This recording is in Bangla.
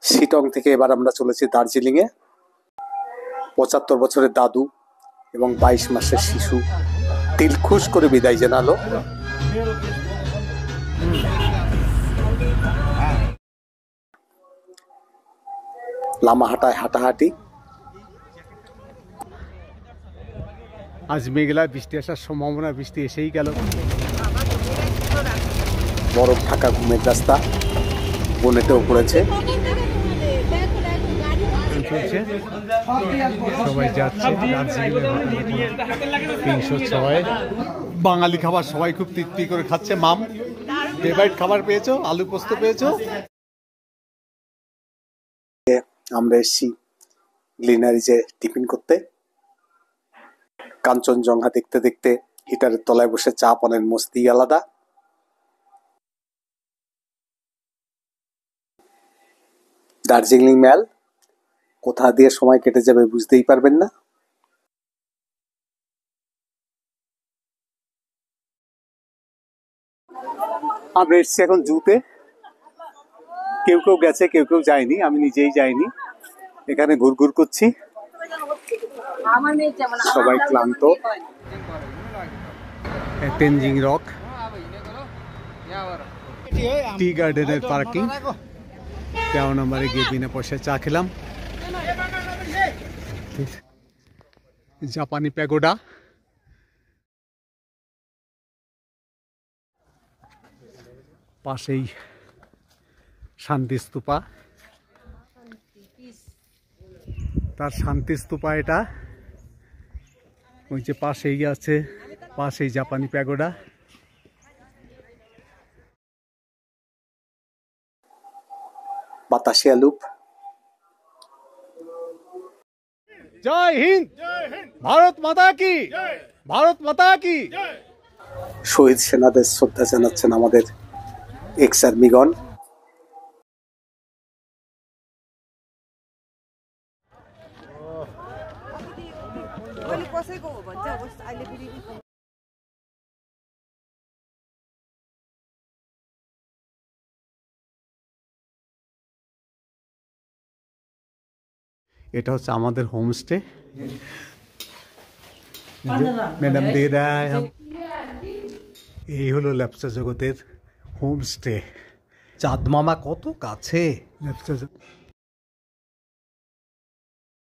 শিটং থেকে এবার আমরা চলেছি দার্জিলিংয়ে। ৭৫ বছরের দাদু এবং ২২ মাসের শিশু দিলখুশ করে বিদায় জানালো। লামাহাটায় হাঁটাহাঁটি। আজ মেঘলা, বৃষ্টি আসার সম্ভাবনা, বৃষ্টি এসেই গেল। বরফ ঢাকা ঘুমের রাস্তা, বনেটেও পড়েছে। সবাই যাচ্ছে ৩০৬। বাঙালি খাবার সবাই খুব তৃপ্তি করে খাচ্ছে। মাম, ফেভারিট খাবার পেয়েছো? আলু পোস্ত পেয়েছো? আমরা এসেছি গ্লিনারিজে টিফিন করতে। কাঞ্চনজঙ্ঘা দেখতে দেখতে হিটারের তলায় বসে চা পানের মস্তি আলাদা। দার্জিলিং ম্যাল কোথা দিয়ে সময় কেটে যাবে বুঝতেই পারবেন না। আমরা এসেছি এখন জুতে। কেউ কেউ গেছে, কেউ কেউ যায়নি, আমি নিজেই যাইনি। এখানে ঘুরঘুর করছি, সবাই ক্লান্ত। তেনজিং রক, টি গার্ডেনের পার্কিং। ১৩ নম্বরে গিয়ে বিনা পয়সায় চা খেলাম। জাপানি প্যাগোডা, পাশেই শান্তি স্তূপা। তার শান্তি স্তূপা এটা, ওই যে পাশেই আছে, পাশেই জাপানি প্যাগোডা। বাতাসিয়া লুপ। জয় হিন্দ, ভারত মাতা কি, ভারত মাতা কি। শহীদ সেনাদের শ্রদ্ধা জানাচ্ছেন আমাদের এক্স আর্মিগণ। এটা হচ্ছে আমাদের হোমস্টে। ম্যাডাম দে রায়, এই হলো ল্যাপসা জগতের হোমস্টে। চাঁদ মামা কত কাছে ল্যাপসা।